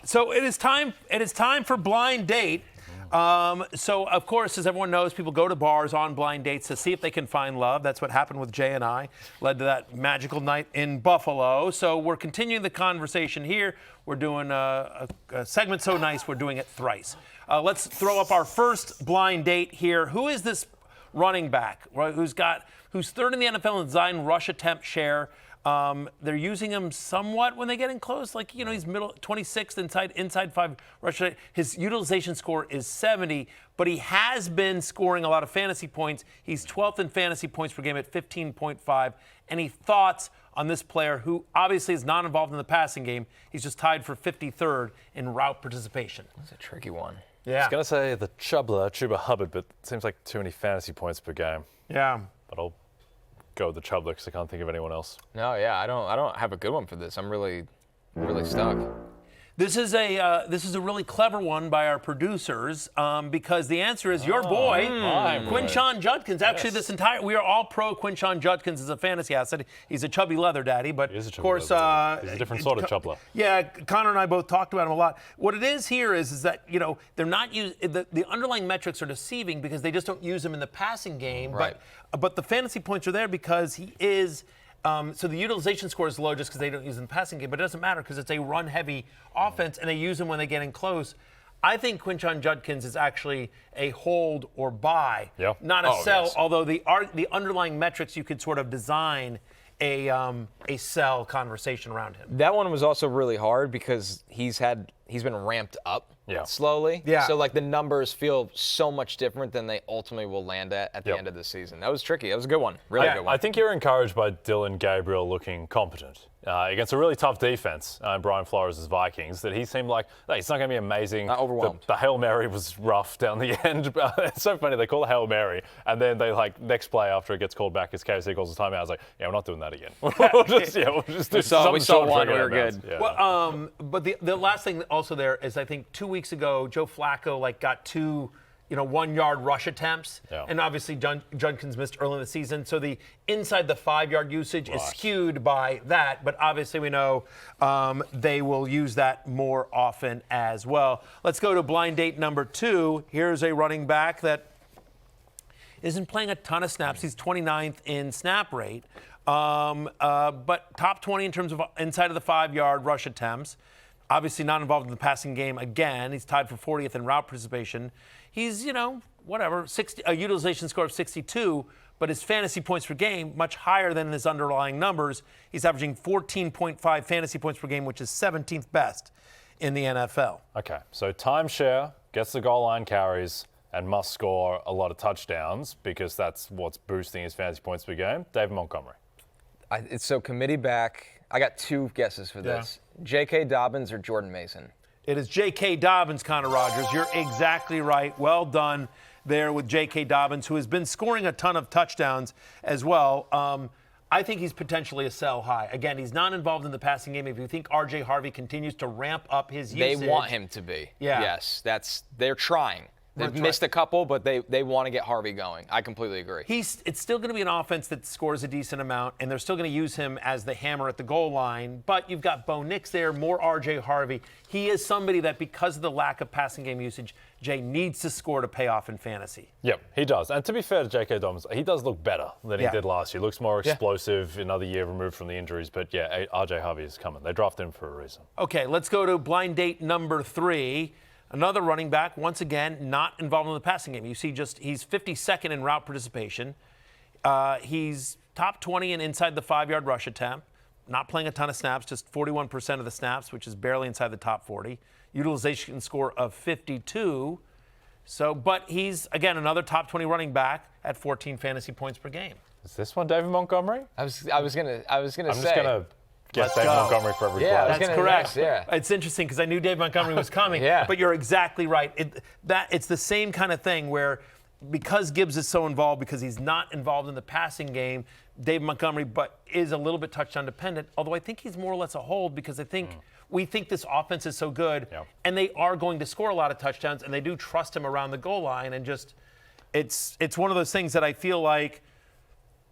So it is time. It is time for blind date. So of course, as everyone knows, people go to bars on blind dates to see if they can find love. That's what happened with Jay and I. Led to that magical night in Buffalo. So we're continuing the conversation here. We're doing a segment so nice we're doing it thrice. Let's throw up our first blind date here. Who is this running back? Right, who's third in the NFL in design rush attempt share? They're using him somewhat when they get in close. Like, he's middle 26th inside 5 rush. His utilization score is 70, but he has been scoring a lot of fantasy points. He's 12th in fantasy points per game at 15.5. Any thoughts on this player who obviously is not involved in the passing game? He's just tied for 53rd in route participation. That's a tricky one. Yeah. I was going to say the Chuba Hubbard, but it seems like too many fantasy points per game. Yeah. But I'll go with the Chubbler because I can't think of anyone else. No, yeah, I don't have a good one for this. I'm really stuck. This is a really clever one by our producers because the answer is your boy, Quinshon Judkins. Actually, we are all pro Quinshon Judkins as a fantasy asset. He's a chubby leather daddy, but of course, he's a different sort of Chubbler. Yeah, Connor and I both talked about him a lot. What it is here is that they're not the underlying metrics are deceiving because they just don't use him in the passing game. Right. But the fantasy points are there because he is. So the utilization score is low just because they don't use him in the passing game, but it doesn't matter because it's a run-heavy offense, and they use him when they get in close. I think Quinshon Judkins is actually a hold or buy, not a sell, yes. Although the underlying metrics you could sort of design a sell conversation around him. That one was also really hard because he's been ramped up slowly. Yeah. So the numbers feel so much different than they ultimately will land at the end of the season. That was tricky. That was a good one. Really good one. I think you're encouraged by Dylan Gabriel looking competent against a really tough defense, Brian Flores' Vikings, that he seemed like it's not going to be amazing. Not overwhelmed. The Hail Mary was rough down the end. It's so funny. They call it Hail Mary, and then they next play after it gets called back, as KC calls the timeout. I was like, we're not doing that again. we'll just do something. We saw one. We were good. Yeah. Well, but the last thing also there is I think 2 weeks ago, Joe Flacco got 2 1-yard rush attempts. Yeah. And obviously Judkins missed early in the season. So the inside the 5-yard usage is skewed by that. But obviously we know they will use that more often as well. Let's go to blind date number 2. Here's a running back that isn't playing a ton of snaps. He's 29th in snap rate. But top 20 in terms of inside of the 5-yard rush attempts. Obviously not involved in the passing game again. He's tied for 40th in route participation. He's, a utilization score of 62, but his fantasy points per game much higher than his underlying numbers. He's averaging 14.5 fantasy points per game, which is 17th best in the NFL. Okay, so timeshare, gets the goal line carries, and must score a lot of touchdowns because that's what's boosting his fantasy points per game. David Montgomery. So committee back. I got 2 guesses for this. J.K. Dobbins or Jordan Mason? It is J.K. Dobbins, Connor Rogers. You're exactly right. Well done there with J.K. Dobbins, who has been scoring a ton of touchdowns as well. I think he's potentially a sell high. Again, he's not involved in the passing game. If you think R.J. Harvey continues to ramp up his usage. They want him to be. Yeah. Yes, they're trying. They've missed a couple, but they want to get Harvey going. I completely agree. It's still going to be an offense that scores a decent amount, and they're still going to use him as the hammer at the goal line. But you've got Bo Nix there, more R.J. Harvey. He is somebody that, because of the lack of passing game usage, Jay needs to score to pay off in fantasy. Yep, he does. And to be fair to J.K. Dobbins, he does look better than he did last year. Looks more explosive, another year removed from the injuries. But R.J. Harvey is coming. They drafted him for a reason. Okay, let's go to blind date number 3. Another running back, once again, not involved in the passing game. You see he's 52nd in route participation. He's top 20 in inside the 5-yard rush attempt. Not playing a ton of snaps, just 41% of the snaps, which is barely inside the top 40. Utilization score of 52. But he's, again, another top 20 running back at 14 fantasy points per game. Is this one David Montgomery? I was gonna say. I'm just gonna get David Montgomery for every play. That's correct. It's interesting because I knew Dave Montgomery was coming. But you're exactly right. It's the same kind of thing where because Gibbs is so involved, because he's not involved in the passing game, Dave Montgomery is a little bit touchdown dependent, although I think he's more or less a hold because I think we think this offense is so good and they are going to score a lot of touchdowns and they do trust him around the goal line and just it's one of those things that I feel like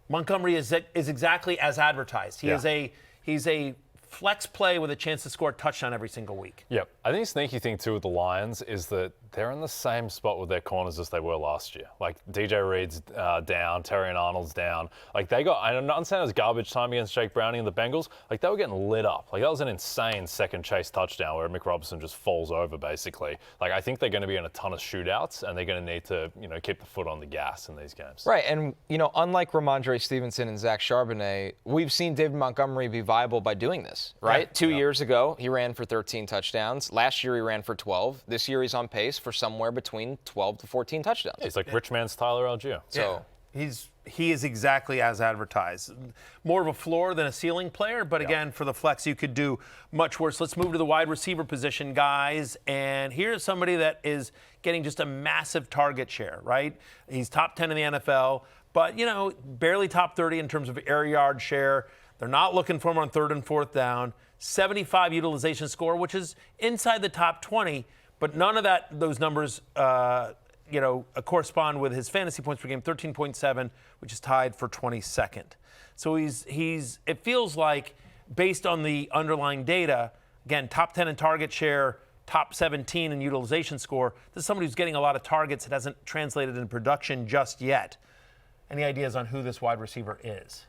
Montgomery is exactly as advertised. He's a flex play with a chance to score a touchdown every single week. Yep. I think the sneaky thing too with the Lions is that they're in the same spot with their corners as they were last year. Like DJ Reed's down, Terry and Arnold's down. Like they got, I understand it was garbage time against Jake Browning and the Bengals. Like they were getting lit up. Like that was an insane second chase touchdown where Mick Robinson just falls over basically. Like I think they're going to be in a ton of shootouts and they're going to need to, keep the foot on the gas in these games. Right, and unlike Ramondre Stevenson and Zach Charbonnet, we've seen David Montgomery be viable by doing this, right? Yeah. 2 years ago, he ran for 13 touchdowns. Last year, he ran for 12. This year, he's on pace for somewhere between 12 to 14 touchdowns. Yeah, he's like rich man's Tyler Algier. So he is exactly as advertised. More of a floor than a ceiling player, but again, for the flex, you could do much worse. Let's move to the wide receiver position, guys. And here's somebody that is getting just a massive target share, right? He's top 10 in the NFL, but, barely top 30 in terms of air yard share. They're not looking for him on 3rd and 4th down. 75 utilization score, which is inside the top 20, but none of those numbers correspond with his fantasy points per game, 13.7, which is tied for 22nd. So it feels like, based on the underlying data, again, top 10 in target share, top 17 in utilization score. This is somebody who's getting a lot of targets. It hasn't translated in production just yet. Any ideas on who this wide receiver is?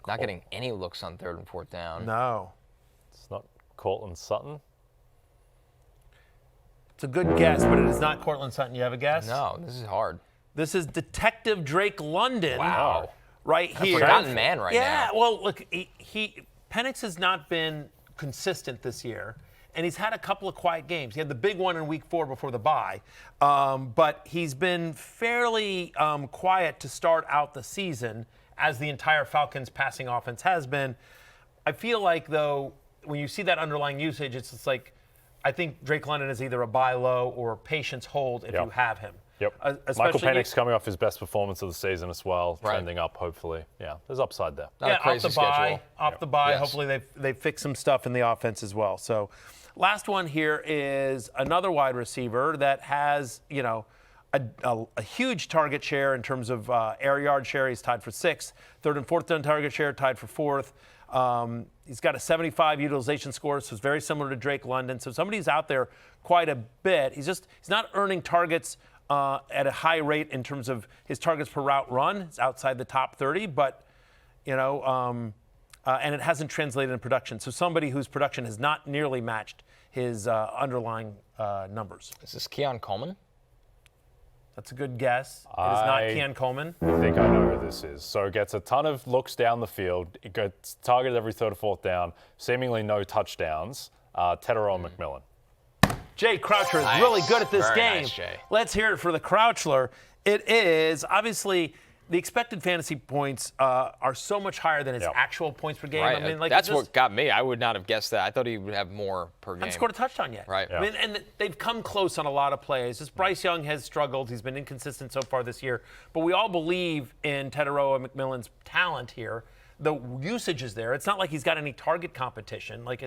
not getting any looks on 3rd and 4th down. No. It's not Cortland Sutton. It's a good guess, but it is not Cortland Sutton. You have a guess? No, this is hard. This is Detective Drake London. Wow. Right here. Forgotten man right now. Yeah, well, look, Penix has not been consistent this year, and he's had a couple of quiet games. He had the big one in week 4 before the bye, but he's been fairly quiet to start out the season, as the entire Falcons passing offense has been. I feel like, though, when you see that underlying usage, it's just like, I think Drake London is either a buy low or patience hold if you have him. Yep. Michael Penix coming off his best performance of the season as well, trending up, hopefully. Yeah, there's upside there. Not a crazy schedule. Off the bye. Yes. Hopefully they fix some stuff in the offense as well. So last one here is another wide receiver that has, a huge target share in terms of air yard share. He's tied for 6th. 3rd and 4th down target share, tied for 4th. He's got a 75 utilization score, so it's very similar to Drake London. So somebody's out there quite a bit. He's not earning targets at a high rate in terms of his targets per route run. It's outside the top 30, but, and it hasn't translated in production. So somebody whose production has not nearly matched his underlying numbers. Is this Keon Coleman? That's a good guess. It is not Keon Coleman. I think I know who this is. So it gets a ton of looks down the field. It gets targeted every 3rd or 4th down. Seemingly no touchdowns. Tetairoa McMilan. Jay Croucher is really good at this game. Nice, Jay. Let's hear it for the Crouchler. It is, obviously, the expected fantasy points are so much higher than his actual points per game. Right. I mean, that's what got me. I would not have guessed that. I thought he would have more per game. Hasn't scored a touchdown yet. Right. I mean, and they've come close on a lot of plays. Just Bryce Young has struggled. He's been inconsistent so far this year. But we all believe in Tetairoa McMilan's talent here. The usage is there. It's not like he's got any target competition. Like,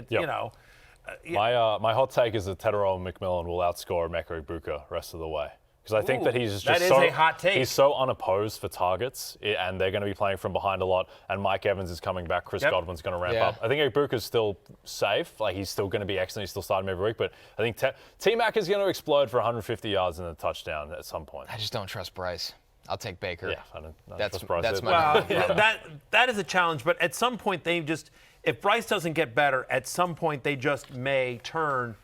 My hot take is that Tetairoa McMilan will outscore Emeka Egbuka rest of the way. Because I think that he's just a hot take. He's so unopposed for targets, and they're going to be playing from behind a lot, and Mike Evans is coming back, Chris Godwin's going to ramp up. I think Egbuka's still safe, like he's still going to be excellent, he's still starting every week, but I think T-Mac is going to explode for 150 yards and a touchdown at some point. I just don't trust Bryce. I'll take Baker. Yeah, I don't that's trust Bryce. That's my that is a challenge, but at some point if Bryce doesn't get better, at some point they just may turn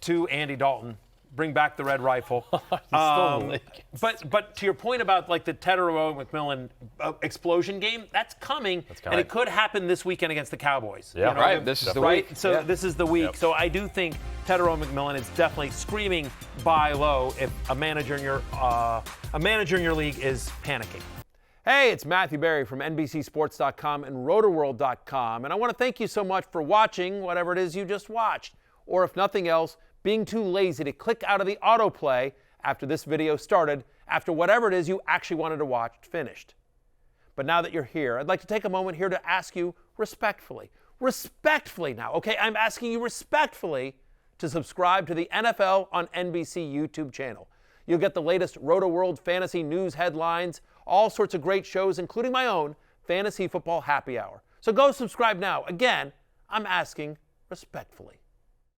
to Andy Dalton. Bring back the red rifle. But to your point about like the Tetairoa McMilan explosion game, that's coming, and it could happen this weekend against the Cowboys. Yeah, right. This is the week. So this is the week. Yep. So I do think Tetairoa McMilan is definitely screaming buy low if a manager in your league is panicking. Hey, it's Matthew Berry from NBCSports.com and Rotoworld.com, and I want to thank you so much for watching whatever it is you just watched, or if nothing else, being too lazy to click out of the autoplay after this video started, after whatever it is you actually wanted to watch finished. But now that you're here, I'd like to take a moment here to ask you respectfully now, okay? I'm asking you respectfully to subscribe to the NFL on NBC YouTube channel. You'll get the latest Roto-World fantasy news headlines, all sorts of great shows, including my own Fantasy Football Happy Hour. So go subscribe now. Again, I'm asking respectfully.